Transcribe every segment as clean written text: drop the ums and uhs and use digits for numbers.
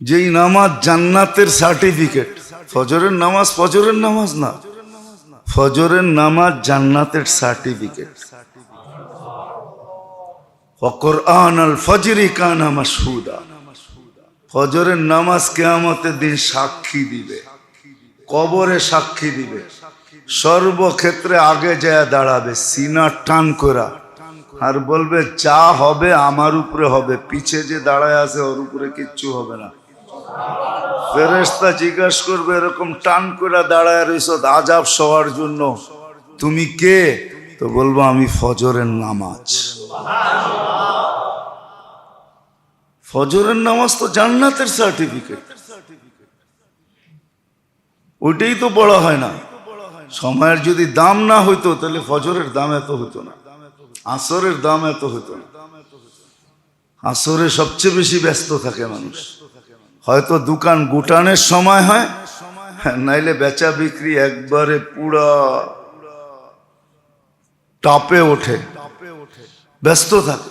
যেই নামাজ জান্নাতের সার্টিফিকেট। ফজরের নামাজ ফজরের নামাজ না, ফজরের নামাজ জান্নাতের সার্টিফিকেট। ওয়াকুরআন আল ফজরি কানা মাশহুদা, ফজরের নামাজ কিয়ামতের দিন সাক্ষী দিবে, কবরে সাক্ষী দিবে, সর্বক্ষেত্রে আগে যায় দাঁড়াবে সিনা টান করা, আর বলবে যা হবে আমার উপরে হবে, পিছে যে দাঁড়ায় আছে ওর উপরে কিচ্ছু হবে না। ফেরেশতা জিজ্ঞাসা করবে এরকম টান করে দাঁড়ায় রইছ আযাব সওয়ার জন্য, তুমি কে? তো বলবো আমি ফজরের নামাজ। ফজরের নামাজ তো জান্নাতের সার্টিফিকেট, ওইটাই তো বড় হয় না। সময়ের যদি দাম না হইতো তাহলে ফজরের দাম এত হইতো না, আসরের দাম এত হইতো না। আসরে সবচেয়ে বেশি ব্যস্ত থাকে মানুষ, হয়তো দোকান গুটানের সময় হয়, নাইলে বেচা বিক্রি একবারে পুরা টাপে ওঠে, ব্যস্ত থাকে।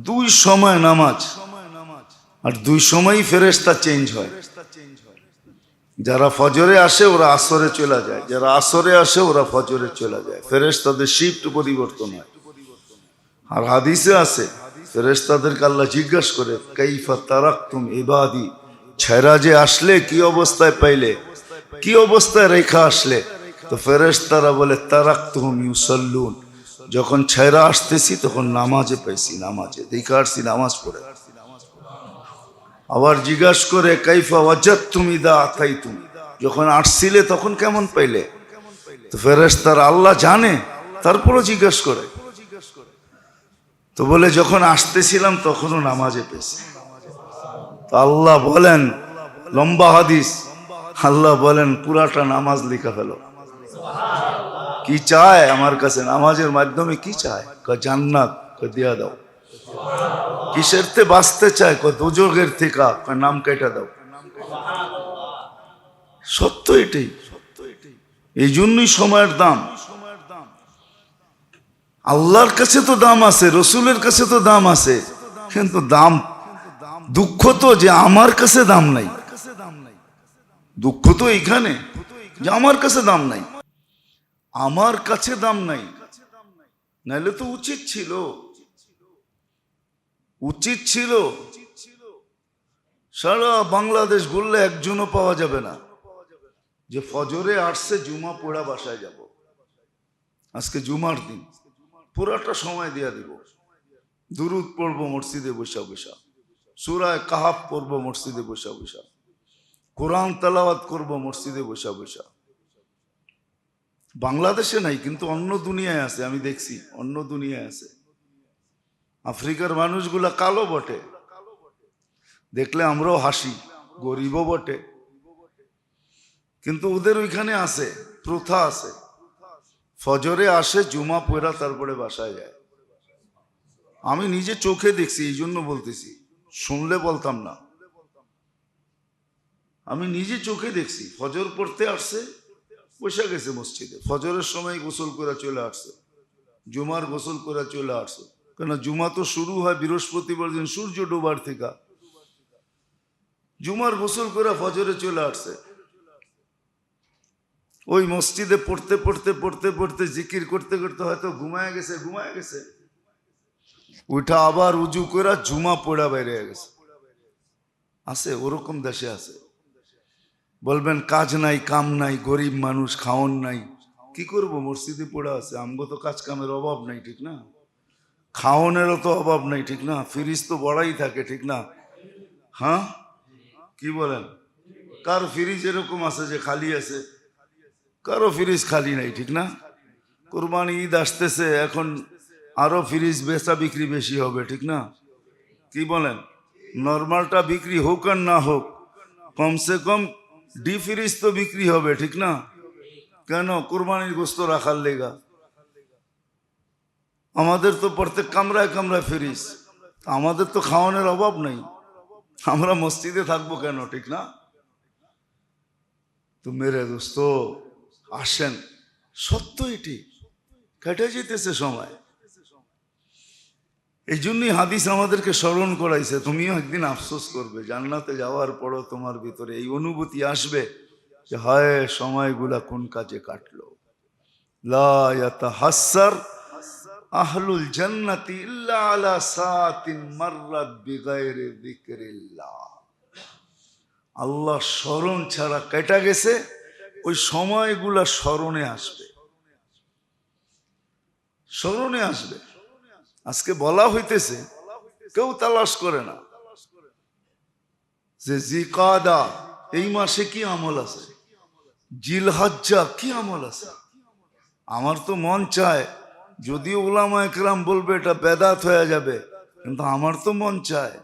দুই সময় নামাজ, আর দুই সময়ই ফেরেশতা চেঞ্জ হয়। যারা ফজরে আসে ওরা আসরে চলে যায়, যারা আসরে আসে ওরা ফজরে চলে যায়, ফেরেশতাদের শিফট পরিবর্তন হয়। আর হাদিসে আছে ফেরেশতাদেরকে আল্লাহ জিজ্ঞাসা করে কাইফা তারাকতুম ইবাদি, ছেড়া যে আসলে কি অবস্থায় পাইলে, কি অবস্থায় রেখা আসলে? তো ফেরেশতারা বলে তারাকতুহুম ইউসাল্লুন, যখন ছেড়া আসতেছি তখন নামাজে পাইছি, নামাজে দেখা আসছি, নামাজ পড়ে। আবার জিজ্ঞাসা করে কাইফা ওয়াজাদতুম ইদা আতাইতুম, যখন আসছিলে তখন কেমন পাইলে? তো ফেরেশতারা আল্লাহ জানে, তারপরও জিজ্ঞাসা করে। তো বলে যখন আসতেছিলাম তখনও নামাজে পেয়েছি। তো আল্লাহ বলেন, লম্বা হাদিস, আল্লাহ বলেন পুরাটা নামাজ লিখা ফেলো। কি চায় আমার কাছে? নামাজের মাধ্যমে কি চায়? জান্নাত, দিয়া দাও। কিসের তে বাঁচতে চায়? দুজকের থেকে, নাম কেটে দাও। সত্য এটাই, এই জন্যই সময়ের দাম। আল্লাহর কাছে তো দাম আছে, রসুলের কাছে তো দাম আছে, কিন্তু দাম, দুঃখ তো যে আমার কাছে দাম নাই। দুঃখ তো এইখানে যে আমার কাছে দাম নাই, আমার কাছে দাম নাই। নাইলে তো উচিত ছিল, উচিত ছিল সারা বাংলাদেশ ঘুরলে একজনও পাওয়া যাবে না যে ফজরে আসছে জুমা পড়া বাসায় যাব। আজকে জুমার দিন, পুরাটা সময় দিয়া দিব। দুরুদ পড়বো মসজিদে বসা বসা, সূরা কাহাফ পড়বো মসজিদে বসা বসা, কোরআন তেলাওয়াত করবো মসজিদে বসা বসা। বাংলাদেশে নাই কিন্তু অন্য দুনিয়ায় আছে, আমি দেখছি অন্য দুনিয়ায় আছে। আফ্রিকার মানুষগুলা কালো বটে, দেখলে আমরাও হাসি, গরিবও বটে, কিন্তু ওদের ওইখানে আছে, প্রথা আছে, ফজরে আসে জুমা পড়া তারপরে বাসায় যায়। আমি নিজে চোখে দেখছি, এই জন্য বলতেছি, শুনলে বলতাম না। আমি নিজে চোখে দেখছি, ফজর পড়তে আসছে, বসে গেছে মসজিদে, ফজরের সময় গোসল করে চলে আসছে, জুমার গোসল করে চলে আসছে। কেন? জুমা তো শুরু হয় বৃহস্পতিবার দিন সূর্য ডোবার থেকে, জুমার গোসল করে ফজরে চলে আসছে। ওই মসজিদে পড়তে পড়তে পড়তে পড়তে জিকির করতে করতে হয়তো ঘুমায় গেছে, উঠা আবার উজু করে জুমা পড়া বাইরে গেছে। আছে, ওরকম দেশে আছে। বলবেন কাজ নাই, কাম নাই, গরিব মানুষ, খাওন নাই, কি করব? মসজিদে পড়া আছে, আমগো তো কাজ কামের অভাব নাই, ঠিক না? খাওনের তো অভাব নাই, ঠিক না? ফ্রিজ তো বড়াই থাকে, ঠিক না? হ্যাঁ, কি বলেন? কার ফ্রিজ এরকম আছে যে খালি আছে? কারো ফ্রিজ খালি নাই, ঠিক না? কুরবানি ঈদ আসতেছে, এখন আরো ফ্রিজ বেচা বিক্রি বেশি হবে, ঠিক না? কি বলেন? নর্মালটা বিক্রি হোক আর না হোক, কমসে কম ডি ফ্রিজ তো বিক্রি হবে, ঠিক না? কেন? কুরবানির গোস্ত রাখার লেগা। আমাদের তো প্রত্যেক কামরায় কামরায় ফ্রিজ, আমাদের তো খাওয়ানোর অভাব নেই, আমরা মসজিদে থাকবো কেন, ঠিক না? তো মেরে দোস্ত আসেন, সত্য এটি, কেটে যেতেছে সময়। এই জন্যই হাদিস আমাদেরকে স্মরণ করাইছে, তুমিও একদিন আফসোস করবে, জান্নাতে যাওয়ার পরও তোমার ভিতরে এই অনুভূতি আসবে যে হায় সময়গুলা কোন কাজে কাটলো। লা ইয়াতাহাসসার আহলুল জান্নাতি ইল্লা আলা সাআতিন মাররাত বিগাইরি যিকরিল্লাহ। আল্লাহ স্মরণ ছাড়া কেটে গেছে, ওই সময়গুলা স্মরণে আসবে, স্মরণে আসবে। আজকে বলা হইতেছে, কেউ তালাশ করে না যে জিকাদা এই মাসে কি আমল আছে, জিলহজ্জা কি আমল আছে। আমার তো মন চায়, যদিও উলামা একরাম বলবে এটা বেদাত হয়ে যাবে, কিন্তু আমার তো মন চায়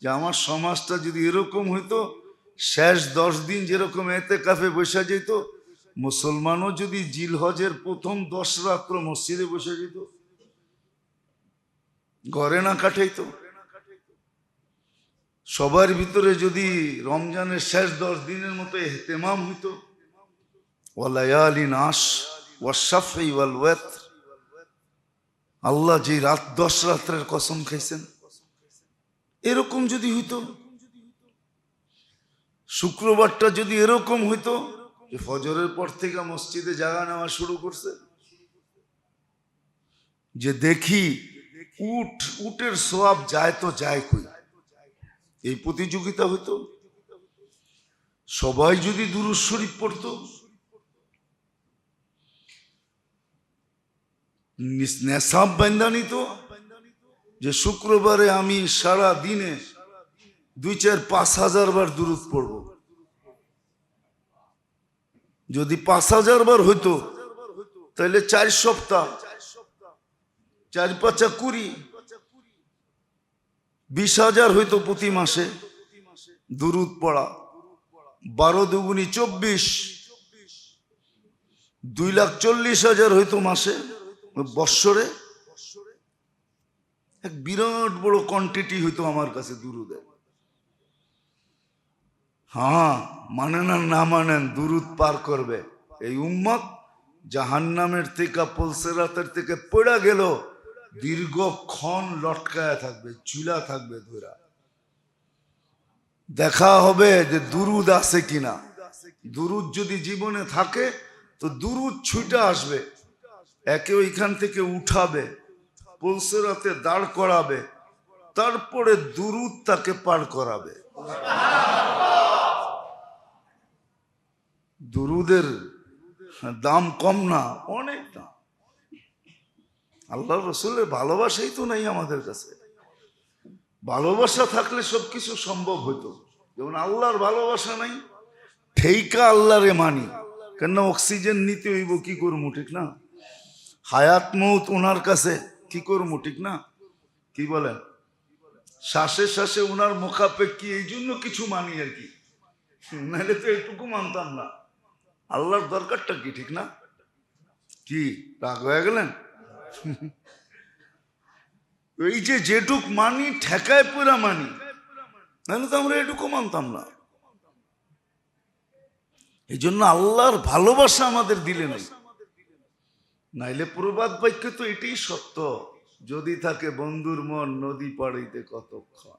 যে আমার সমাজটা যদি এরকম হইতো, শেষ 10 দিন যেরকম এতেকাফে বসে যেত, মুসলমানও যদি জিলহজের প্রথম 10 রাত্র মসজিদে বসে যেত, ঘরে না কাটাইতো। সবার ভিতরে যদি রমজানের শেষ 10 দিনের মতো ইহতেমাম হইতো, ওয়ালায়ালিন আশ ওয়াশফি ওয়াল ওয়াতর, আল্লাহ যে 10 রাত্রের কসম খাইছেন, এরকম যদি হইতো, শুক্রবারটা যদি এরকম হইতো যে ফজরের পর থেকে মসজিদে জায়গা নেওয়া শুরু করছে, যে দেখি উটের সোয়াব যায় তো যায় কই, এই প্রতিযোগিতা হইতো। সবাই যদি দুরূদ শরীফ পড়তো, নেশাব বান্ধা নিত যে শুক্রবারে আমি সারা দিনে 2-4-5 হাজার বার দুরূদ পড়ব। যদি 5,000 বার হইতো তাহলে 4 সপ্তাহ, 4-5 20, 20,000 হইতো প্রতি মাসে দুরূদ পড়া। 12 দুগুনি 24, 2,40,000 হইতো মাসে, বৎসরে এক বিরাট বড় কোয়ান্টিটি হইতো আমার কাছে দুরূদে। হ্যাঁ, মানেন আর না মানেন, দুরূদ পার করবে এই উম্মত। জাহান্নামের থেকে, পুলসিরাতের থেকে পড়া গেল, দীর্ঘক্ষণ লটকায়া থাকবে, ঝুলা থাকবে ধরা। দেখা হবে যে দুরূদ আছে কিনা। দুরূদ যদি জীবনে থাকে তো দুরূদ ছুটে আসবে, একে ওইখান থেকে উঠাবে, পুলসিরাতে দাঁড় করাবে, তারপরে দুরূদ তাকে পার করাবে। দুরূদের দাম কম না, অনেক দাম। আল্লাহ রসুলের ভালোবাসাই তো নাই আমাদের কাছে। ভালোবাসা থাকলে সবকিছু সম্ভব হইতো, যেমন আল্লাহর ভালোবাসা নাই, ঠেইকা আল্লাহরে মানি। কেন অক্সিজেন নিতে হইব, কি করবো, ঠিক না? হায়াত মৌত ওনার কাছে, কি করবো, ঠিক না? কি বলেন? শ্বাসে শ্বাসে ওনার মুখাপেক্ষী, এই জন্য কিছু মানি আর কি, নাহলে তো এটুকু মানতাম না। আল্লাহর দরকারটা কি, ঠিক না? কি রাগ হয়ে গেলেন? এই যে যেটুক মানি, ঠেকায় পুরা মানি, নাহলে তো আমরা এটুকু মানতাম না। এই জন্য আল্লাহর ভালোবাসা আমাদের দিলে নাই। নাইলে প্রবাদ বাক্য তো এটাই সত্য, যদি থাকে বন্ধুর মন নদী পাড়িতে কতক্ষণ।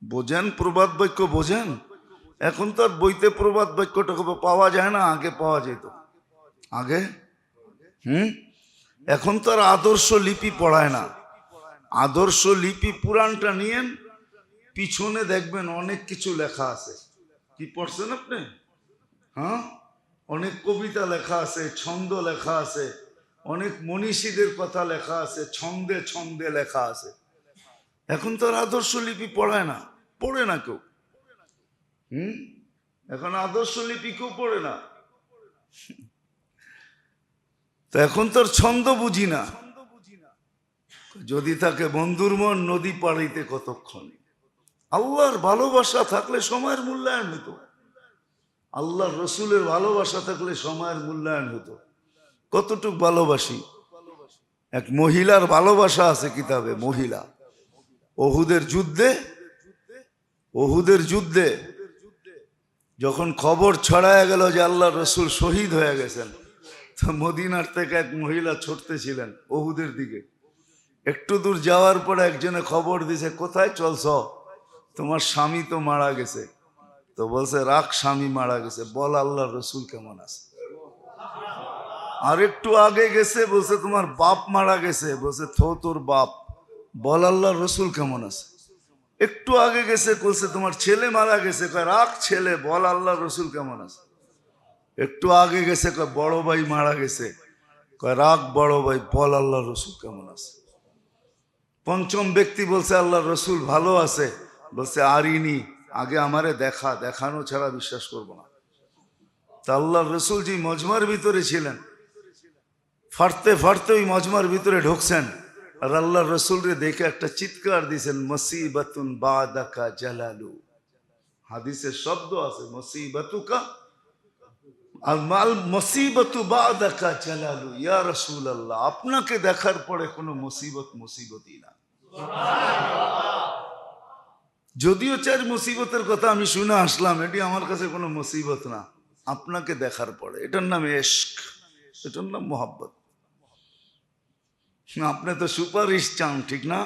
বোঝেন প্রবাদ বাক্য, বোঝেন? এখন তো আর বইতে প্রবাদ বাক্যটা পাওয়া যায় না, আগে পাওয়া যেত। আগে এখন তো আর আদর্শ লিপি পড়ায় না। আদর্শ লিপি পুরাণটা নিয়েন, পিছনে দেখবেন অনেক কিছু লেখা আছে। কি পড়ছেন আপনি? হ্যাঁ, অনেক কবিতা লেখা আছে, ছন্দ লেখা আছে, অনেক মনীষীদের কথা লেখা আছে, ছন্দে ছন্দে লেখা আছে। এখন তো আর আদর্শ লিপি পড়ায় না, পড়ে না কেউ। এখন আদর্শ লিপি কেউ পড়ে না। তো এখন তোর ছন্দ বুঝি না। যদি থাকে বন্ধুর মন নদী পাড়িতে কতক্ষণ। আল্লাহর ভালোবাসা থাকলে সময়ের মূল্যায়ন হতো, আল্লাহর রসুলের ভালোবাসা থাকলে সময়ের মূল্যায়ন হতো। কতটুক ভালোবাসি, এক মহিলার ভালোবাসা আছে কিতাবে। মহিলা ওহুদের যুদ্ধে যখন খবর ছড়ায় গেল যে আল্লাহর রসুল শহীদ হয়ে গেছেন, তো মদিনার থেকে এক মহিলা ছুটতেছিলেন ওহুদের দিকে। একটু দূর যাওয়ার পরে একজনে খবর দিছে, কোথায় চলছ? তোমার স্বামী তো মারা গেছে। তো বলছে, রাখ, স্বামী মারা গেছে, বল আল্লাহর রসুল কেমন আছে। আর একটু আগে গেছে, বলছে তোমার বাপ মারা গেছে, বলছে থো তোর বাপ, বল আল্লাহর রসুল কেমন আছে। একটু আগে গেছে, বলছে তোমার ছেলে মারা গেছে, কয় রাখ ছেলে, বল আল্লাহর রসুল কেমন আছে। একটু আগে গেছে, কয় বড় ভাই মারা গেছে, কয় রাখ বড় ভাই, বল আল্লাহর রসুল কেমন আছে। পঞ্চম ব্যক্তি বলছে আল্লাহর রসুল ভালো আছে, বলছে আরিনি, আগে আমারে দেখানো ছাড়া বিশ্বাস করবো না। তা আল্লাহর রসুল যে মজমার ভিতরে ছিলেন, ফাটতে ফাটতে ওই মজমার ভিতরে ঢুকছেন, আর আল্লাহর রসুলরে দেখে একটা চিৎকার দিয়েছেন, মুসিবাতুন বাদাকা জালালু। হাদিসের শব্দ আছে মুসিবাতুকা আর মাল মুসিবাতু বাদাকা জালালু, ইয়া রাসূলুল্লাহ, আপনাকে দেখার পরে কোনো মুসিবতই না। যদিও 4 মুসিবতের কথা আমি শুনে আসলাম, এটি আমার কাছে কোনো মুসিবত না। আপনাকে দেখার পরে, এটার নাম ইশক, এটার নাম মোহাব্বত। আপনি তো সুপারিশ চান, ঠিক না?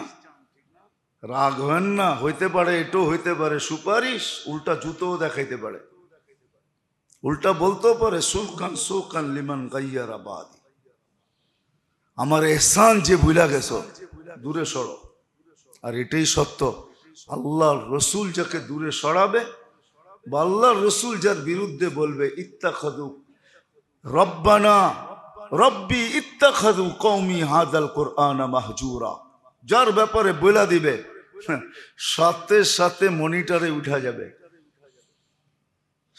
রাগ হবেন না, হইতে পারে এটাও হইতে পারে সুপারিশ, উল্টা জুতোও দেখাইতে পারে, উল্টা বলতেও পারে সুকান লিমান গাইয়ারা বাদি, আমার এহসান যে ভুলা গেছো দূরে সরো। আর এটাই সত্য, আল্লাহর রসুল যাকে দূরে সরাবে বা আল্লাহর রসুল যার বিরুদ্ধে বলবে, ইত্তাখাযু রব্বানা রব্বি ইত্তাখাযু কওমি হাযাল কুরআনা মাহজুরা, যার ব্যাপারে বলে দিবে, সাথে সাথে মনিটরে উঠা যাবে,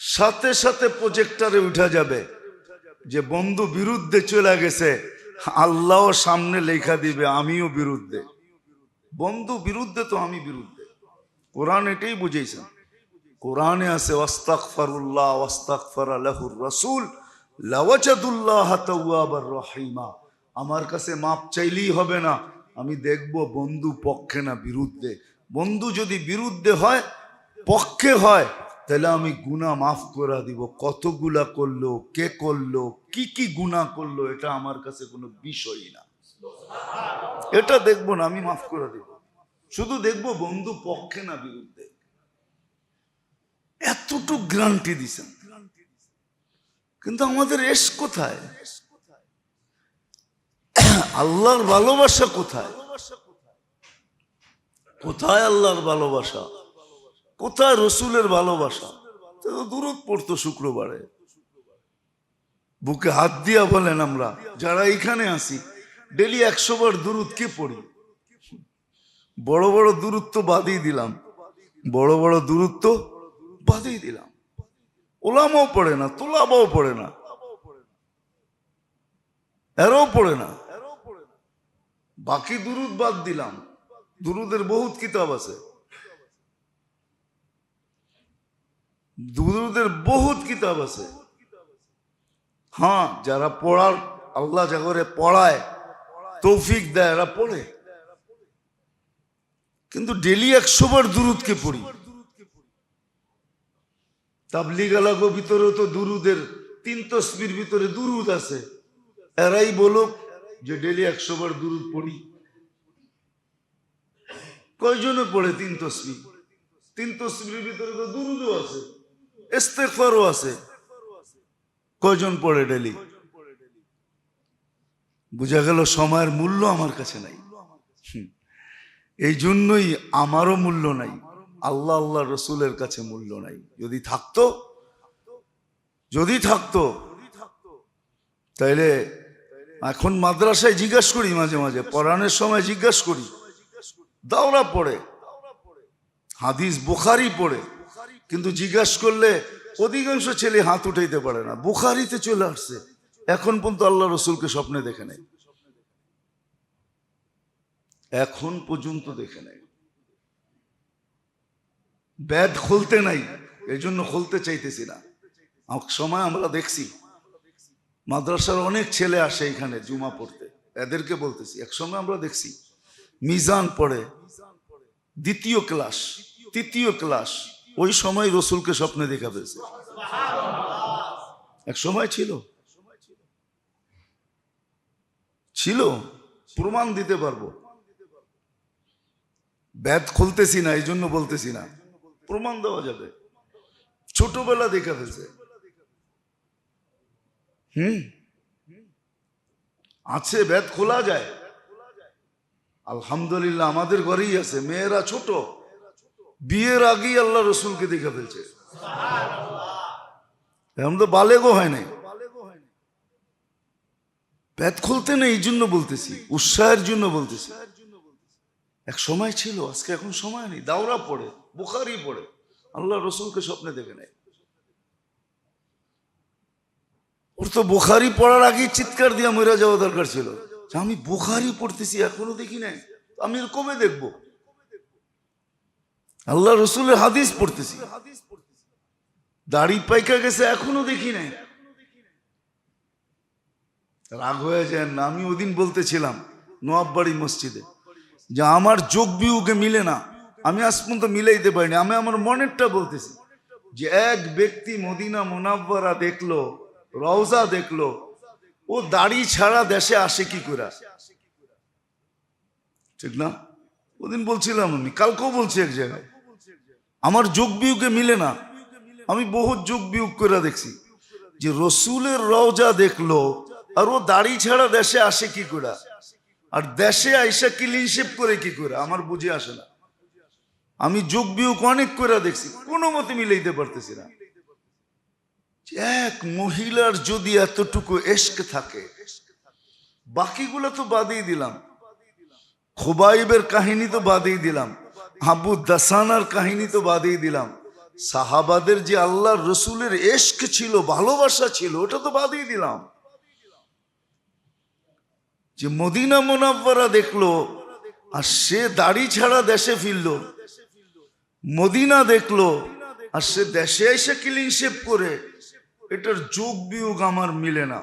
সাথে সাথে প্রজেক্টরে উঠা যাবে যে বন্ধু বিরুদ্ধে চলে গেছে, আল্লাহ সামনে লেখা দিবে আমিও বিরুদ্ধে। বন্ধু বিরুদ্ধে তো আমি বিরুদ্ধে। কোরআন এটাই বুঝেছেন, কোরআনে আছে ওয়াস্তাগফিরুল্লাহ ওয়াস্তাগফারা লাহুর রাসূল লাওয়াজাদুল্লাহ তাওয়াবার রহিমা, আমার কাছে মাপ চাইলেই হবে না, আমি দেখব বন্ধু পক্ষে না বিরুদ্ধে। বন্ধু যদি বিরুদ্ধে হয়, পক্ষে হয়, তাহলে আমি গুনাহ মাফ করে দিব। কতগুলা করলো, কে করলো, কি কি গুনাহ করলো, এটা আমার কাছে কোনো বিষয়ই না, এটা দেখবো না, আমি মাফ করে দিব। শুধু দেখবো বন্ধু পক্ষে না বিরুদ্ধে। এতটুকু গ্যারান্টি দিছেন, কিন্তু আমাদের ইশক কোথায়? আল্লাহর ভালোবাসা কোথায়? কোথায় আল্লাহর ভালোবাসা? কোথায় রসুলের ভালোবাসা? দুরূদ পড়তো শুক্রবারে, বুকে হাত দিয়া বলেন, আমরা যারা এখানে আসি ডেলি 100 বার দুরূদ কে পড়ি? বড় বড় দূরত্ব বাদই দিলাম, বড় বড় দূরত্ব বাদই দিলাম। ওলামাও পড়ে না, তোলাবাও পড়ে না, এরাও পড়ে না, বাকি দুরূদ বাদ দিলাম। দুরূদের বহুত কিতাব আছে, দুরূদের বহুত কিতাব আছে। হ্যাঁ, যারা পড়ার, আল্লাহ জাগরে পড়ায় তৌফিক দেয়, এরা পড়ে। কিন্তু ডেলি 100 বার দুরূদকে পড়ি। তাবলীগ আলাগো ভিতরেও তো দুরূদের 3 তসবির ভিতরে দুরূদ আছে, এরাই বলুক যে ডেলি 100 বার দুরূদ পড়ি। কয়জনে পড়ে 3 তসবি? 3 তসবির ভিতরে তো দুরূদও আছে, ইস্তেগফারও আছে, কয়জন পড়ে ডেলি? বুঝা গেল সময়ের মূল্য আমার কাছে নাই। এই জন্যই আমারও মূল্য নাই, আল্লাহ আল্লাহ রসুলের কাছে মূল্য নাই। যদি থাকতো তাইলে এখন মাদ্রাসায় জিজ্ঞাসা করি, মাঝে মাঝে পড়ানোর সময় জিজ্ঞাসা করি, দাওরা পড়ে, হাদিস বুখারী পড়ে, কিন্তু জিজ্ঞাসা করলে অধিকাংশ ছেলে হাত উঠাইতে পারে না। বুখারীতে চলে আসছে, এখন পর্যন্ত আল্লাহ রসুলকে স্বপ্নে দেখে নেই, এখন পর্যন্ত দেখে নেই। বেদ খুলতে নাই, এই জন্য খুলতে চাইতেছি না। সময় আমরা দেখছি মাদ্রাসার অনেক ছেলে আসে এখানে জুমা পড়তে, এদেরকে বলতেছি, এক সময় আমরা দেখছি মিজান পড়ে 2য় ক্লাস 3য় ক্লাস, ওই সময় রসুলকে স্বপ্নে দেখা পেয়েছে। এক সময় ছিল, প্রমাণ দিতে পারবো। ব্যাধ খুলতেছি না, এই জন্য বলতেছি না, প্রমাণ দেওয়া যাবে, ছোটবেলা দেখা ফেলছে। আছে, ব্যাধ খোলা যায়। আলহামদুলিল্লাহ আমাদের ঘরেই আছে, মেয়েরা ছোট, বিয়ের আগেই আল্লাহ রসুলকে দেখা ফেলছে, এখন তো বালেগও হয় নাই। ব্যাধ খুলতে নেই, এই জন্য বলতেছি, উৎসাহের জন্য বলতেছি। এক সময় ছিল, আজকে এখন সময় নেই। দাওরা পড়ে, বুখারি পড়ে, আল্লাহ রসুলকে স্বপ্নে দেখে নেয়। ওর তো বুখারি পড়ার আগেই চিৎকার দিয়ে মরে যাওয়া দরকার ছিল, আমি বুখারি পড়তেছি এখনো দেখি নাই, আমি কবে দেখব? আল্লাহ রসুলের হাদিস পড়তেছি, দাড়ি পাইকা গেছে এখনো দেখি নাই। রাগ হয়ে যায় না? আমি ওদিন বলতেছিলাম নোয়াববাড়ি মসজিদে যে আমার যোগ বিয়োগে মিলে না, আমি আজ পর্যন্ত মিলাইতে পারিনি। আমি আমার মনেরটা বলতেছি যে এক ব্যক্তি মদিনা মুনাওয়ারা দেখলো, রওজা দেখলো, ও দাড়ি ছাড়া দেশে আসে কি করে? ঠিক না? ওদিন বলছিলাম, আমি কালকেও বলছি এক জায়গায়, আমার যোগ বিয়োগে মিলে না। আমি বহু যোগ বিয়োগ করে দেখছি যে রসুলের রওজা দেখলো আর ও দাড়ি ছাড়া দেশে আসে কি করে, আর দেশে আইসা ক্লিন শেভ করে কি করে, আমার বুঝে আসে না। আমি যোগ বিয়োগ অনেক করে দেখছি, কোনো মতে মিলাইতে পারতেছি না। এক মহিলার যদি এতটুকু এশক থাকে, বাকিগুলো তো বাদই দিলাম, খুবাইবের কাহিনী তো বাদই দিলাম, আবু দাসানার কাহিনী তো বাদই দিলাম, সাহাবাদের যে আল্লাহর রসুলের এশক ছিল, ভালোবাসা ছিল, ওটা তো বাদই দিলাম। যে মদিনা মুনাওয়ারা দেখলো আর সে দাড়ি ছাড়া দেশে ফিরলো, মদিনা দেখলো আর সে দেশে এসে ক্লিন শেভ করে, এটার যোগ বিয়োগ আমার মিলে না।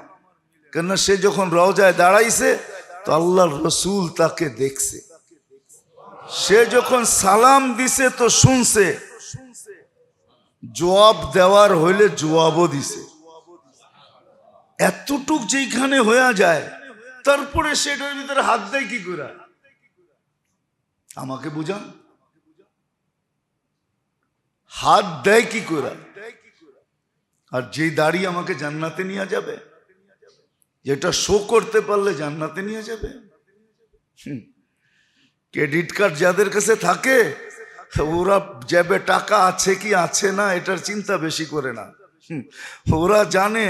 কেননা সে যখন রওজায় দাঁড়াইছে তো আল্লাহর রসুল তাকে দেখছে, সে যখন সালাম দিছে তো শুনছে, জবাব দেওয়ার হইলে জবাবও দিছে। এতটুক যেখানে হয়ে যায়, তারপরে সেটার ভিতরে হাত দেয় কি করে? আমাকে বুঝান, হাত দেয় কি করে? আর যেই দাড়ি আমাকে জান্নাতে নিয়ে যাবে, যেটা শো করতে পারলে জান্নাতে নিয়ে যাবে। ক্রেডিট কার্ড যাদের কাছে থাকে ওরা যাবে, টাকা আছে কি আছে না এটার চিন্তা বেশি করে না। ওরা জানে,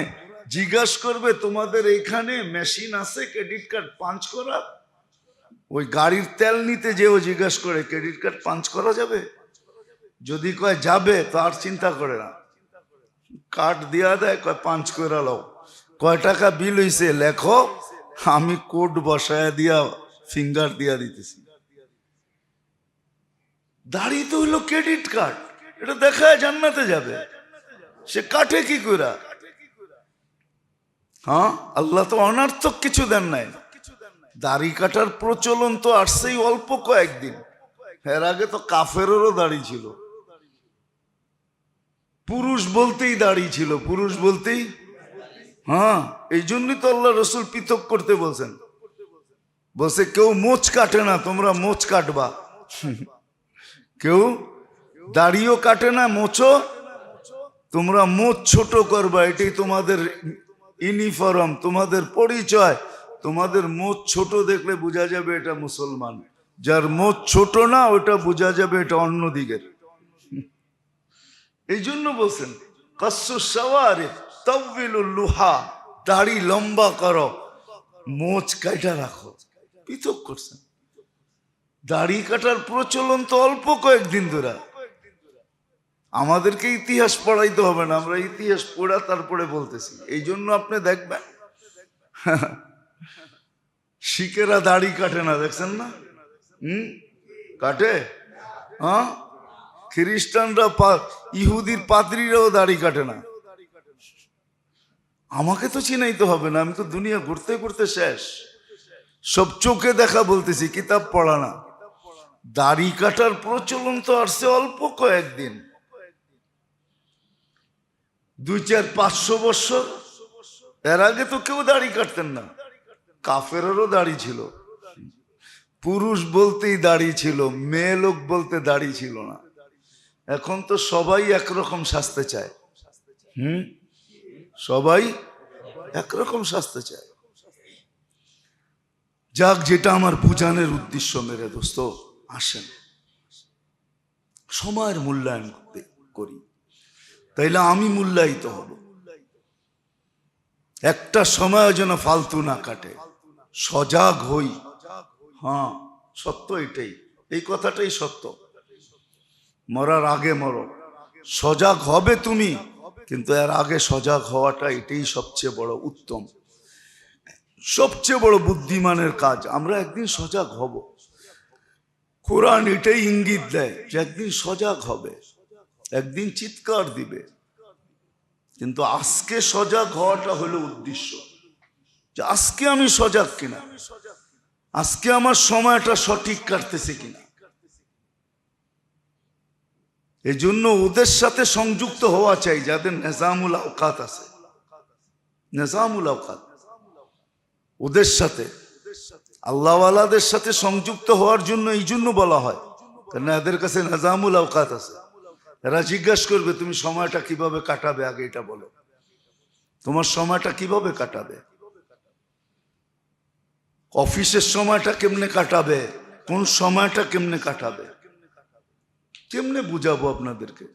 জিজ্ঞাসা করবে তোমাদের এইখানে মেশিন আছে ক্রেডিট কার্ড পাঞ্চ করা? ওই গাড়ির তেল নিতে যেও জিজ্ঞাসা করে ক্রেডিট কার্ড পাঞ্চ করা যাবে? যদি কয় যাবে তো আর চিন্তা করে না, কার্ড দিয়া দেয়, কয় পাঞ্চ করে লাও, কয় টাকা বিল হইছে লেখো, আমি কোড বসায় দিয়া ফিঙ্গার দিয়া দিতেছি। দাড়ি তো হইলো ক্রেডিট কার্ড, এটা দেখায় জান্নাতে যাবে, সে কাটে কি করে? হ্যাঁ, আল্লাহ তো অনার্থক কিছু দেন নাই। দাড়ি কাটার প্রচলন তো আসছেই অল্প কয়েকদিন, এর আগে তো কাফেরেরও দাড়ি ছিল, পুরুষ বলতেই দাড়ি ছিল, পুরুষ বলতেই। হ্যাঁ, এই জন্যই তো আল্লাহ রসুল পৃথক করতে বলছেন, বলছে কেউ মোচ কাটে না, তোমরা মোচ কাটবা। কেউ দাড়িও কাটে না, মোচও, তোমরা মোচ ছোট করবা, এটাই তোমাদের ইউনিফর্ম, তোমাদের পরিচয়। তোমাদের মোচ ছোট দেখলে বোঝা যাবে এটা মুসলমান, যার মোচ ছোট না ওটা বোঝা যাবে এটা অন্য দিকের। এই জন্য বলছেন কাসসু সাওয়ারি তাওয়িলুল লুহা, দাড়ি লম্বা করো, মোচ কাটা রাখো, পৃথক করছেন। দাড়ি কাটার প্রচলন তো অল্প কয়েকদিন ধরে, আমাদেরকে ইতিহাস পড়াইতে হবে না, আমরা ইতিহাস পড়া তারপরে বলতেছি। এই জন্য আপনি দেখবেন শিখেরা দাড়ি কাটে না, দেখছেন না? কাটে। হ্যাঁ, খ্রিস্টানরা, ইহুদির পাদ্রীরাও দাড়ি কাটে না। আমাকে তো চিনাইতে হবে না, আমি তো দুনিয়া ঘুরতে ঘুরতে শেষ, সব চোখে দেখা বলতেছি, কিতাব পড়া না। দাড়ি কাটার প্রচলন তো আসছে অল্প কয়েকদিন, 200-500 বছর। এর আগে তো কেউ দাড়ি কাটতেন না, কাফেরেরও দাড়ি ছিল, পুরুষ বলতেই দাড়ি ছিল, মেয়ে লোক বলতে দাড়ি ছিল না। এখন তো সবাই একরকম সাজতে চায়। সবাই একরকম সাজতে চায়। যাক, যেটা আমার বুঝানোর উদ্দেশ্য মেরে দোস্ত, আসেন সময়ের মূল্যায়ন করি, তাইলে আমি মূল্যায়িত হব। একটা সময় যেন ফালতু না কাটে, সজাগ হই। হ্যাঁ, সত্য এটাই, এই কথাটাই সত্য। মরার আগে মরো, সজাগ হবে তুমি, কিন্তু এর আগে সজাগ হওয়াটা এটাই সবচেয়ে বড় উত্তম, সবচেয়ে বড় বুদ্ধিমানের কাজ। আমরা একদিন সজাগ হব, কোরআন এটাই ইঙ্গিত দেয় যে একদিন সজাগ হবে, একদিন চিৎকার দিবে। কিন্তু আজকে সজাগ হওয়াটা হলো উদ্দেশ্য, যে আজকে আমি সজাগ কিনা, আজকে আমার সময়টা সঠিক কাটতেছে কিনা। এই জন্য ওদের সাথে সংযুক্ত হওয়া চাই যাদের নিজামুল আওকাত আছে, নিজামুল আওকাত, ওদের সাথে, আল্লাহওয়ালাদের সাথে সংযুক্ত হওয়ার জন্য এই জন্য বলা হয়, কারণ এদের কাছে নিজামুল আওকাত আছে। এরা জিজ্ঞাসা করবে তুমি সময়টা কিভাবে কাটাবে, আগে এটা বলো, তোমার সময়টা কিভাবে কাটাবে, অফিসের সময়টা কেমনে কাটাবে, কোন সময়টা কেমনে কাটাবে, কেমনে বুঝাবো আপনাদেরকে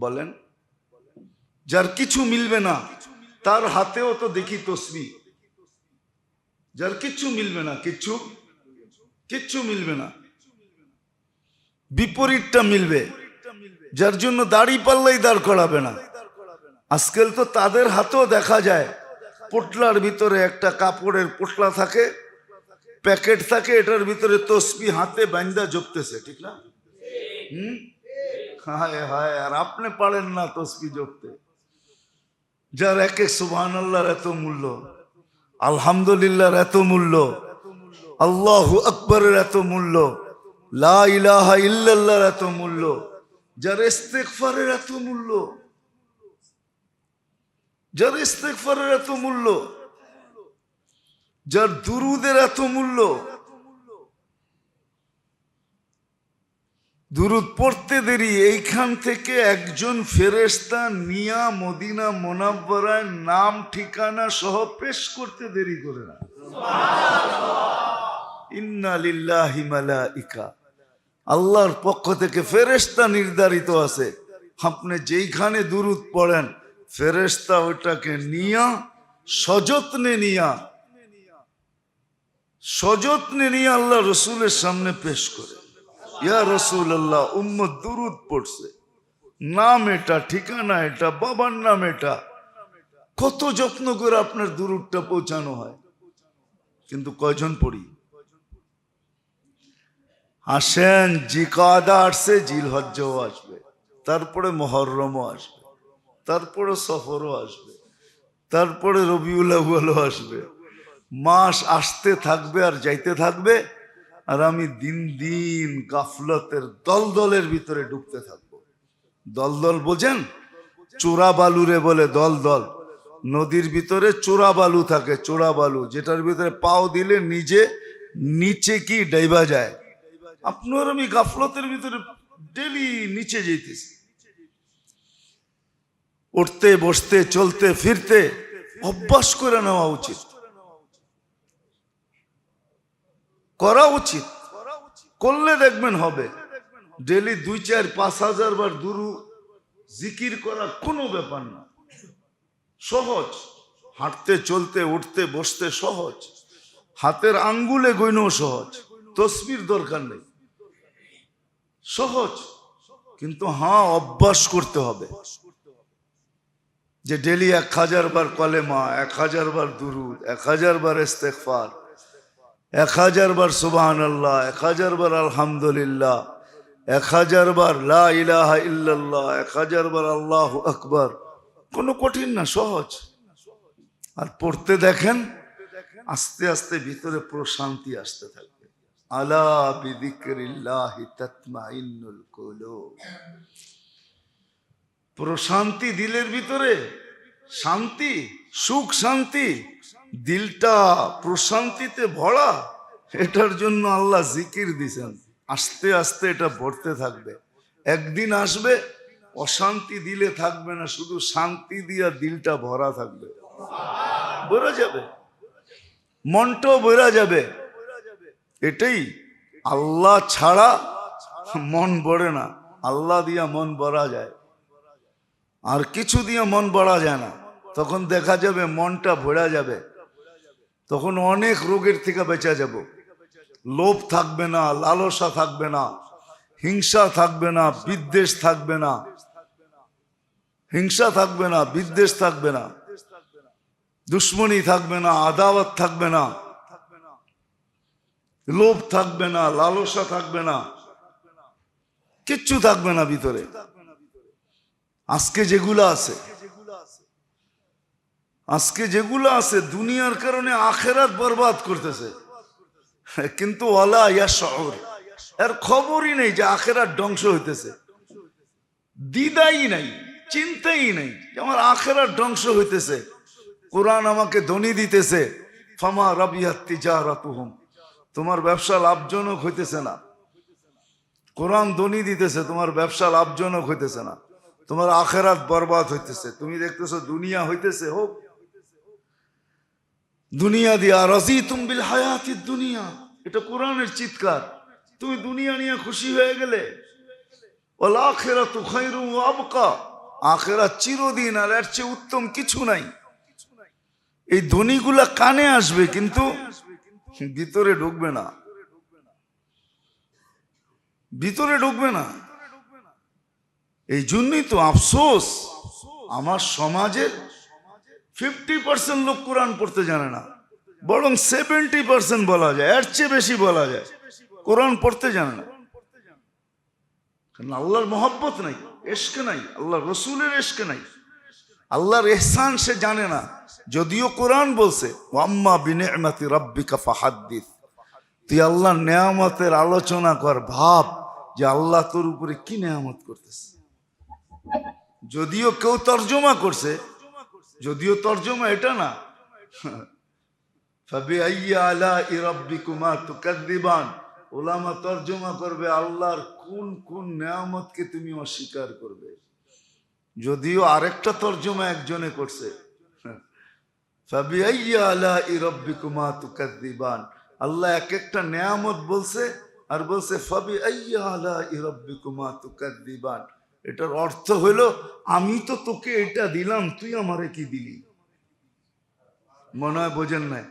বলেন? যার কিছু মিলবে না তার হাতেও তো দেখি তসবিহ, যার কিচ্ছু মিলবে না, কিচ্ছু মিলবে না, বিপরীতটা মিলবে, যার জন্য দাড়ি পাল্লাই দাঁড় করাবে না। আজকাল তো তাদের হাতেও দেখা যায় পোটলার ভিতরে একটা কাপড়ের পোটলা থাকে, প্যাকেট থাকে, এটার ভিতরে তসবিহ হাতে বান্দা জপতেছে, ঠিক না? হায় হায়, আর আপনি পারেন না তসবিহ জপতে। যার এক এক সুবহানাল্লাহর এত মূল্য, আলহামদুলিল্লাহর এত মূল্য, আল্লাহু আকবরের এত মূল্য, লা ইলাহা ইল্লাল্লাহর এত মূল্য, যার ইস্তিগফারের এত মূল্য, যার ইস্তিগফারের এত মূল্য, যার দুরুদের এত মূল্য। দুরুদ পড়তে দেরি, এইখান থেকে একজন ফেরেশতা নিয়া মদিনা মুনাওয়ারায় নাম ঠিকানা সহ পেশ করতে দেরি করে না। ইন্না লিল্লাহি মালাইকা, আল্লাহর পক্ষ থেকে ফেরেশতা নির্ধারিত আছে, আপনি যেইখানে দুরুদ পড়েন ফেরেশতা ওটাকে নিয়া সযত্নে নিয়া আল্লাহ রসুলের সামনে পেশ করে, ইয়া রাসূলুল্লাহ, উম্মত দুরুদ পড়ছে, নাম এটা, ঠিকানা এটা, বাবার নাম এটা, কত যত্ন করে আপনার দুরুদটা পৌঁছানো হয়, কিন্তু কয়জন পড়ি? আসেন, জিকাদা আসছে, জিলহজ্জও আসবে, তারপরে মুহররমও আসবে, তারপরে সফরও আসবে, তারপরে রবিউল আউয়ালও আসবে। মাস আসতে থাকবে আর যাইতে থাকবে, আর আমি দিন দিন গাফলতের দলদলের ভিতরে ঢুকতে থাকবো। দলদল বোঝেন? চোরা বালুরে বলে দলদল। নদীর ভিতরে চোরা বালু থাকে, চোরা বালু, যেটার ভিতরে পাও দিলে নিজে নিচে কি ডাইবা যায়। আপনার আমি গাফলতের ভিতরে ডেলি নিচে যেতেছি। উঠতে বসতে চলতে ফিরতে অভ্যাস করে নেওয়া উচিত, করা উচিত, করলে দেখবেন হবে। ডেলি 2, 4, 5 হাজার বার দুরূদ জিকির করা কোনো ব্যাপার না, সহজ। হাঁটতে চলতে উঠতে বসতে সহজ, হাতের আঙ্গুলে গইনও সহজ, তসবির দরকার নেই, সহজ। কিন্তু হ্যাঁ, অভ্যাস করতে হবে যে ডেলি 1000 বার কলেমা, 1000 বার দুরূদ, 1000 বার ইস্তেগফার, 1000 বার সুবহানাল্লাহ, 1000 বার আলহামদুলিল্লাহ, 1000 বার লা ইলাহা ইল্লাল্লাহ, 1000 বার আল্লাহু আকবার। কোনো কঠিন না, সহজ। আর পড়তে দেখেন আস্তে আস্তে ভিতরে প্রশান্তি আসতে থাকবে। আলা বিযিকরিল্লাহি তাতমাইন্নুল কুলুব। প্রশান্তি দিলের ভিতরে, শান্তি, সুখ শান্তি, দিলটা প্রশান্তিতে ভরা, এটার জন্য আল্লাহ জিকির দিছেন, আস্তে আস্তে এটা ভরতে থাকবে। একদিন আসবে অশান্তি দিলে থাকবে না, শুধু শান্তি দিয়া দিলটা ভরা থাকবে, ভরা যাবে, মনটাও ভরা যাবে। এটাই, আল্লাহ ছাড়া মন ভরে না, আল্লাহ দিয়া মন ভরা যায়, আর কিছু দিয়ে মন ভরা যায় না। তখন দেখা যাবে মনটা ভরা যাবে, তখন অনেক রোগের থেকে বেঁচে যাব। লোভ থাকবে না, লালসা থাকবে না, হিংসা থাকবে না, বিদ্বেষ থাকবে না, হিংসা থাকবে না, বিদ্বেষ থাকবে না, দুশ্মনী থাকবে না, আদাওয়াত থাকবে না, লোভ থাকবে না, লালসা থাকবে না, কিচ্ছু থাকবে না ভিতরে। আজকে যেগুলো আছে দুনিয়ার কারণে আখেরাত বরবাদ করতেছে, কিন্তু ওয়ালা ইয়াশউর, এর খবরই নেই যে আখেরাত ধ্বংস হইতেছে, দ্বিধাই নাই, চিন্তাই নাই যে আমার আখেরাত ধ্বংস হইতেছে। কোরআন আমাকে ধ্বনি দিতেছে, ফামা রাবিহাত তিজারাতুহুম, তোমার ব্যবসা লাভজনক হইতেছে না। কোরআন ধ্বনি দিতেছে তোমার ব্যবসা লাভজনক হইতেছে না, তোমার আখেরাত বরবাদ হইতেছে। তুমি দেখতেছো দুনিয়া হইতেছে, হোক দুনিয়া দিয়া, রাজিতুম বিল হায়াতিদ দুনিয়া, এটা কোরআনের চিৎকার। তুমি দুনিয়া নিয়ে খুশি হয়ে গেলে, ওয়াল আখিরাতু খায়রুম ওয়া আবকা, আখিরাত চিরদিন, আর এর চেয়ে উত্তম কিছু নাই। এই ধ্বনিগুলা কানে আসবে কিন্তু ভিতরে ঢুকবে না, ভিতরে ঢুকবে না। এই জন্যই তো আফসোস, আমার সমাজের 50% লোক কোরআন পড়তে জানে না, বরং 70% বলা যায়, এর চেয়ে বেশি বলা যায় কোরআন পড়তে জানে না। কারণ আল্লাহর মহব্বত নাই, এশক নাই, আল্লাহর রসুলের এশক নাই, আল্লাহর ইহসান সে জানে না। যদিও কোরআন বলছে ওয়াম্মা বিনি'মাতি রাব্বিকা ফাহাদ্দিস, তুই আল্লাহর নেয়ামতের আলোচনা কর, ভাব যে আল্লাহ তোর উপরে কি নেয়ামত করতেছে। যদিও কেউ তর্জমা করছে, যদিও তর্জমা এটা না, ফাবিআইয়ি আলাই রাব্বিকুমা তুকাযযিবান, উলামা তর্জমা করবে আল্লাহর কোন কোন নেয়ামতকে তুমি অস্বীকার করবে। যদিও আরেকটা তর্জমা একজনে করছে, ফাবিআইয়ি আলাই রাব্বিকুমা তুকাযযিবান, আল্লাহ এক একটা নেয়ামত বলছে আর বলছে ফাবিআইয়ি আলাই রাব্বিকুমা তুকাযযিবান। এটার অর্থ হলো আমি তো তোকে এটা দিলাম, তুই আমারে কি দিলি? মনে হয় বোঝেন নাই।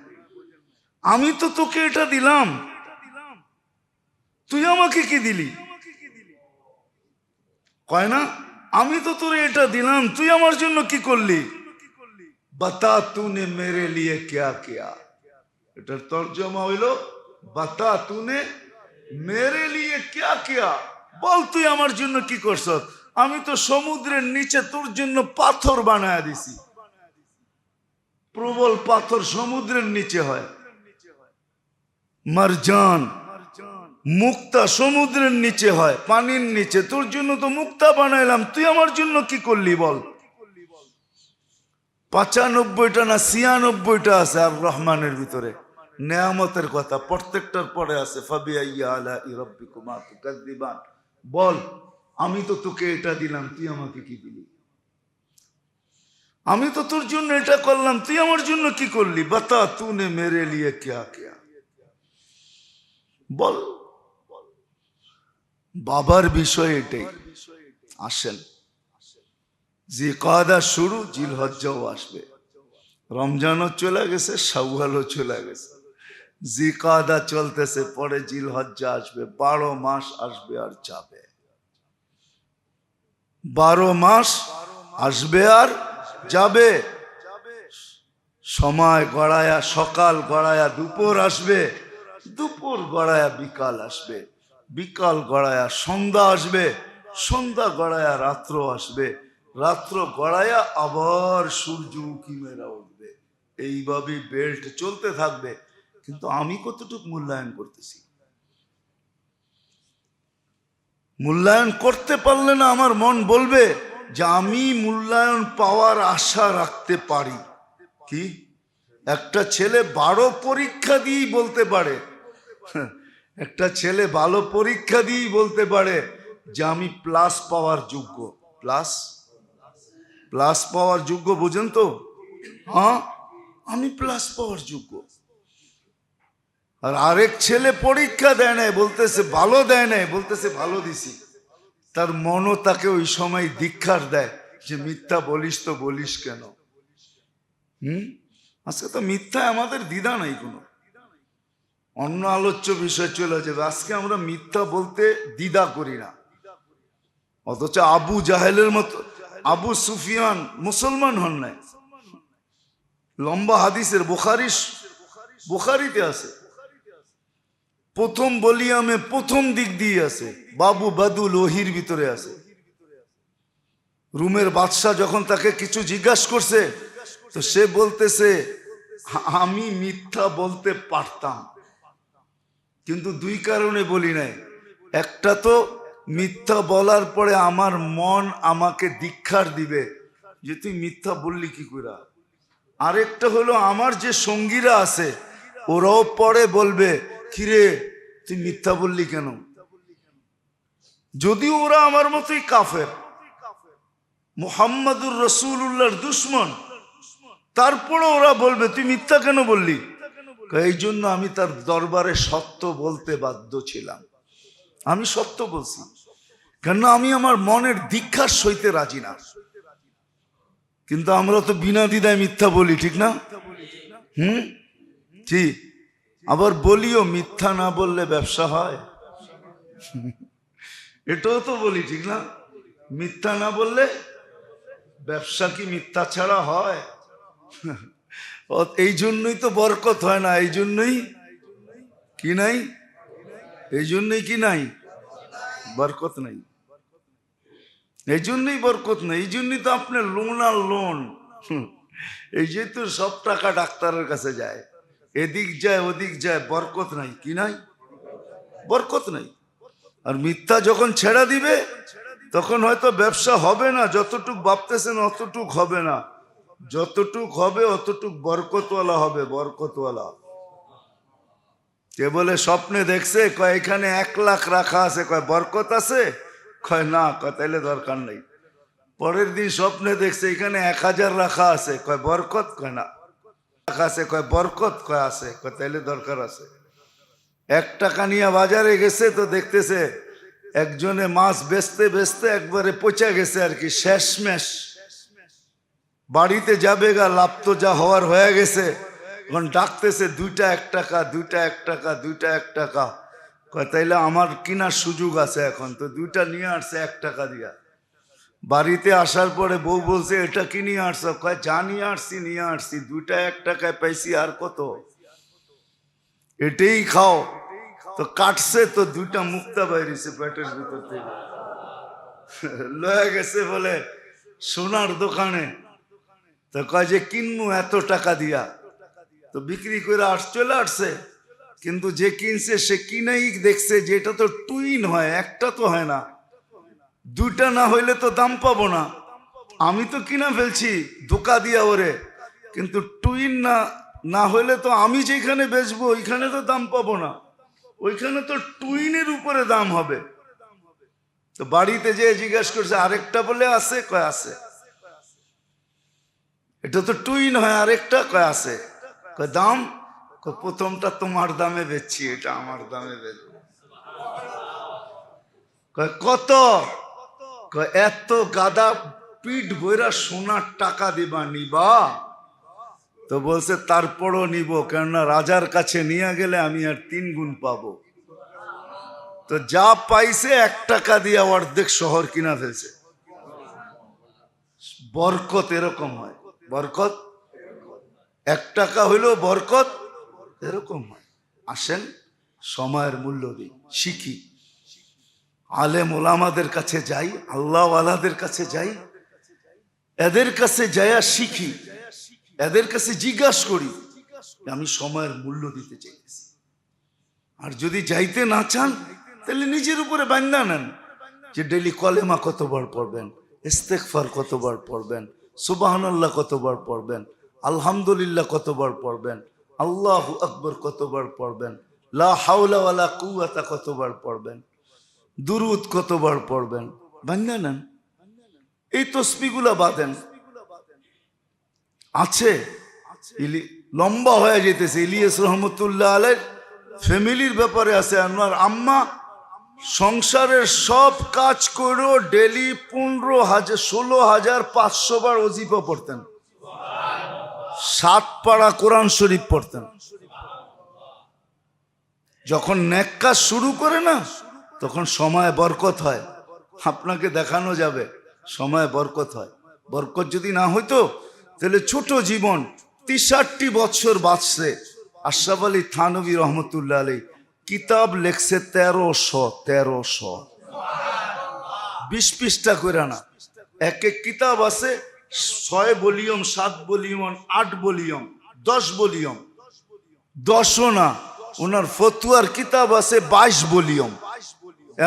আমি তো তোকে এটা দিলাম, তুই আমাকে কি দিলি? কয় না, আমি তো তোরে এটা দিলাম, তুই আমার জন্য কি করলি? বাতা তুনে মেরে লিয়ে ক্যা কিয়া। এটার তর্জমা হইল বাতা তুনে মেরে লিয়ে ক্যা কিয়া, বল তুই আমার জন্য কি করছ? আমি তো সমুদ্রের নিচে তোর জন্য পাথর বানায় দিছি। প্রবল পাথর সমুদ্রের নিচে হয়, মারজান মুক্তা সমুদ্রের নিচে হয়, পানির নিচে। তোর জন্য তো মুক্তা বানাইলাম, তুই আমার জন্য কি করলি বল? 95টা না 96টা আছে আর রহমানের ভিতরে নেয়ামতের কথা, প্রত্যেকটার পরে আছে ফাবিআইয়ি আলাই রাব্বিকুমা তুকাযযিবান। বল আমি তো তোকে এটা দিলাম, তুই আমাকে কি দিলি? আমি তো তোর জন্য এটা করলাম, তুই আমার জন্য কি করলি? বাতা তুনে মেরে লিয়ে ক্যা কিয়া, বল। বাবার বিষয় এটাই। আসেন, জিলকাদা শুরু, জিলহজ্জাও আসবে, রমজানও চলে গেছে, শাওয়ালও চলে গেছে, জিলকাদা চলতেছে, পরে জিলহজ্জা আসবে, 12 মাস আসবে আর যাবে। 12 মাস আসবে আর যাবে। সময় গড়ায়া সকাল গড়ায়া দুপুর আসবে, দুপুর গড়ায়া বিকাল আসবে, বিকাল গড়ায়া সন্ধ্যা আসবে, সন্ধ্যা গড়ায়া রাত্র আসবে, রাত্র গড়ায়া আবার সূর্য উঁকি মেরা উঠবে। এইভাবে বেল্ট চলতে থাকবে। কিন্তু আমি কতটুকু মূল্যায়ন করতেছি? মূল্যায়ন করতে পারলে না আমার মন বলবে যে আমি মূল্যায়ন পাওয়ার আশা রাখতে পারি। কি একটা ছেলে 12 পরীক্ষা দিয়েই বলতে পারে একটা ছেলে ভালো পরীক্ষা দিয়েই বলতে পারে যে আমি প্লাস পাওয়ার যোগ্য। প্লাস প্লাস পাওয়ার যোগ্য, বুঝেন তো? হ্যাঁ, আমি প্লাস পাওয়ার যোগ্য। আর আরেক ছেলে পরীক্ষা দেয় নাই, বলতেছে ভালো দেয় নাই, বলতেছে ভালো দিছি। তার মনও তাকে ওই সময় ধিক্কার দেয় যে মিথ্যা বলিস তো বলিস কেন? আজকে তো মিথ্যায় আমাদের দ্বিধা নাই কোনো। অন্য আলোচ্য বিষয় চলে যাবে। আজকে আমরা মিথ্যা বলতে দ্বিধা করি না, অথচ আবু জাহেলের মতো আবু সুফিয়ান মুসলমান হন নাই। লম্বা হাদিসের বুখারিতে আছে, প্রথম বলিয়ামে প্রথম দিক দিয়ে আছে, বাবু বাদুল ওহির ভিতরে আছে। রুমের বাদশাহ যখন তাকে কিছু জিজ্ঞাসা করছে, তো সে বলতেছে আমি মিথ্যা বলতে পারতাম, কিন্তু দুই কারণে বলি নাই। একটা তো মিথ্যা বলার পরে আমার মন আমাকে ধিক্কার দিবে যে তুই মিথ্যা বললি কি করে। আরেকটা হলো আমার যে সঙ্গীরা আছে ওরাও পরে বলবে কিরে তুই মিথ্যা বললি কেন। যদিও ওরা আমার মতোই কাফের, মুহাম্মাদুর রাসূলুল্লাহর দুশমন, তারপরে ওরা বলবে তুই মিথ্যা কেন বললি। এই জন্য আমি তার দরবারে সত্য বলতে বাধ্য ছিলাম। আমি সত্য বলছি, কেন আমি আমার মনের ধিক্কার সইতে রাজি না। কিন্তু আমরা তো বিনা দ্বিধায় মিথ্যা বলি, ঠিক না? ঠিক। আবার বলিও মিথ্যা না বললে ব্যবসা হয়, এটাও তো বলি, ঠিক না? মিথ্যা না বললে ব্যবসা কি মিথ্যা ছাড়া হয়? এই জন্যই তো বরকত হয় না, এই জন্যই কি নাই, এই জন্যই কি নাই, বরকত নাই। এই জন্যই বরকত নাই, এই জন্যই তো আপনার লোন আর লোন। এই যে তো সব টাকা ডাক্তারের কাছে যায়, এদিক যায় ওদিক যায়, বরকত নাই। কি নাই? বরকত নাই। আর মিথ্যা যখন ছেড়া দিবে তখন হয়তো ব্যবসা হবে না, যতটুক ভাবতেছেন অতটুক হবে না, যতটুক হবে অতটুক বরকতওয়ালা হবে, বরকতওয়ালা। কে বলে স্বপ্নে দেখছে, কয় এখানে 1 লাখ রাখা আছে, কয় বরকত আছে, কয় না, কয় তাইলে দরকার নেই। পরের দিন স্বপ্নে দেখছে এখানে 1000 রাখা আছে, কয় বরকত, কয় না রাখা আছে, কয় বরকত, কয় আছে, কয় তাইলে দরকার আছে। 1 টাকা নিয়ে বাজারে গেছে, তো দেখতেছে একজনে মাছ বেচতে বেচতে একবারে পচে গেছে আর কি, শেষমেশ বাড়িতে যাবে গা, লাভ তো যা হওয়ার হয়ে গেছে। এখন ডাকতেছে 2টা 1 টাকা, 2টা 1 টাকা, 2টা 1 টাকা। কয় তাইলে আমার কেনার সুযোগ আছে এখন, তো 2টা নিয়ে আসছে 1 টাকা দিয়া। বাড়িতে আসার পরে বউ বলছে এটা কি নিয়ে আসছো, কয় যা নিয়ে আসছি 2টা 1 টাকায় পাইছি, আর কত, এটাই খাও। তো কাটছে, তো 2টা মুক্তা বাইরেছে পেটের ভিতর থেকে, লয়ে গেছে বলে সোনার দোকানে। তো কয় যে কিনবো এত টাকা দিয়া, তো বিক্রি করে চলে আসছে। কিন্তু যে কিনছে সে কিনেই দেখছে যে এটা তো টুইন হয়, একটা তো হয় না, 2টা না হইলে তো দাম পাবো না। আমি তো কিনা ফেলছি ধোকা দিয়া ওরে, কিন্তু টুইন না হইলে তো আমি যেখানে বেচবো ওইখানে তো দাম পাবো না, ওইখানে তো টুইনের উপরে দাম হবে। তো বাড়িতে যে জিজ্ঞাসা করছে আরেকটা বলে আছে, কয় আছে। এটা তো টুইন হয়, আরেকটা, কয় আছে। কয় দাম, কয় প্রথমটা তোমার দামে বেচছি, এটা আমার দামে বেচবো। কয় কত, কয় এত গাদা পিঠ বইরা সোনার টাকা দিবা, নিবা? তো বলছে তারপরও নিব, কেননা রাজার কাছে নিয়ে গেলে আমি আর 3 গুণ পাবো। তো যা পাইছে 1 টাকা দিয়ে অর্ধেক শহর কিনা ফেলছে। বরকত এরকম হয়, বরকত 1 টাকা হইলেও বরকত এরকম হয়। আসেন সময়ের মূল্য দিই, শিখি, আলেম ওলামাদের কাছে যাই, আল্লাহওয়ালাদের কাছে যাই, এদের কাছে যাইয়া শিখি, এদের কাছে জিজ্ঞাসা করি আমি সময়ের মূল্য দিতে চাইতেছি। আর যদি যাইতে না চান তাহলে নিজের উপরে বান্ধা নেন যে ডেলি কলেমা কতবার পড়বেন, ইস্তেগফার কতবার পড়বেন, সুবহানাল্লাহ কতবার পড়বেন, আলহামদুলিল্লাহ কতবার পড়বেন, আল্লাহু আকবার কতবার পড়বেন, লা হাওলা ওয়ালা কুওয়াতা কতবার পড়বেন, দুরুদ কতবার পড়বেন, বান্ধা নেন। এই তসবিহগুলা বাঁধেন। আছে লম্বা হয়ে যেতেছে। ইলিয়াস রহমতুল্লাহ আলাইহির ফ্যামিলির ব্যাপারে আছে, আমার আম্মা সংসারের সব কাজ করেও ডেলি 16,500 বার ওজিফা পড়তেন, 7 পারা কোরআন শরীফ পড়তেন। যখন নেক কাজ শুরু করে না, তখন সময় বরকত হয়। আপনাকে দেখানো যাবে সময় বরকত হয়। বরকত যদি না হইতো তাহলে ছোট জীবন 63 বছর বাঁচছে। আশরাফ আলী থানভী রহমতুল্লাহ আলাইহি কিতাব লেখছে 1300 20 পৃষ্ঠা করে না। এক এক কিতাব আছে 6 ভলিউম, 7 ভলিউম, 8 ভলিউম, 10 ভলিউম, 10ও না। ওনার ফতুয়ার কিতাব আছে 22 ভলিউম,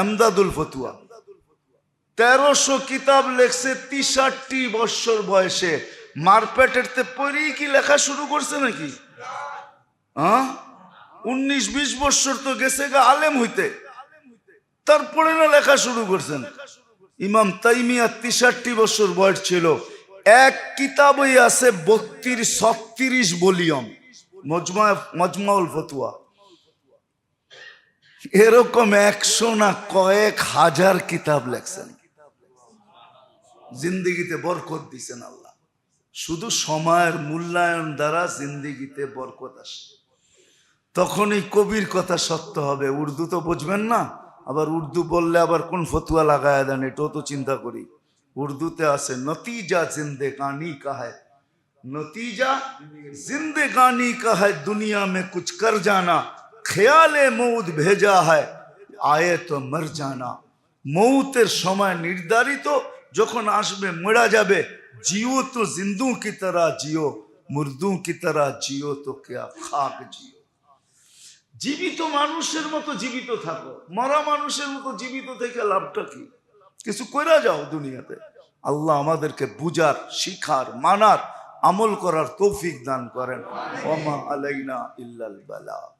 এমদাদুল ফতুয়া। 1300 কিতাব লেখছে 63 বছর বয়সে। মারপেটের পরেই কি লেখা শুরু করছে নাকি? 19-20 বছর তো গেছে গা আলেম হইতে, তারপরে না লেখা শুরু করছেন। ইমাম তাইমিয়া 63 বছর বয়স ছিল। এক কিতাবই আছে 32-36 ভলিউম, মজমাউল ফতুয়া। এরকম 100 না কয়েক হাজার কিতাব লেখছেন। জিন্দেগিতে বরকত দিছেন আল্লাহ। শুধু সময়ের মূল্যায়ন দ্বারা জিন্দেগিতে বরকত আসে। তখনই কবির কথা সত্য হবে। উর্দু তো বুঝবেন না, আবার উর্দু বললে আবার কোন ফতুয়া লাগায় দেন, এটাও তো চিন্তা করি। উর্দুতে আছে নতিজা জিন্দেগানি কা হ্যায়, নতিজা জিন্দেগানি কা হ্যায়, দুনিয়া মে কুছ কর জানা, খেয়ালে মৌত ভেজা হয়, আয়ে তো মর জানা। মৌতের সময় নির্ধারিত, যখন আসবে মরা যাবে। জিও তো জিন্দু কি তরহ জিও, মুর্দু কি তরহ জিও তো क्या খাক জিও। জীবিত মানুষের মতো জীবিত থাকো, মরা মানুষের মতো জীবিত থেকে লাভটা কি? কিছু কইরা যাও দুনিয়াতে। আল্লাহ আমাদেরকে বুঝার, শিখার, মানার, আমল করার তৌফিক দান করেন। ওয়া মা আলাইনা ইল্লাল বালাগ।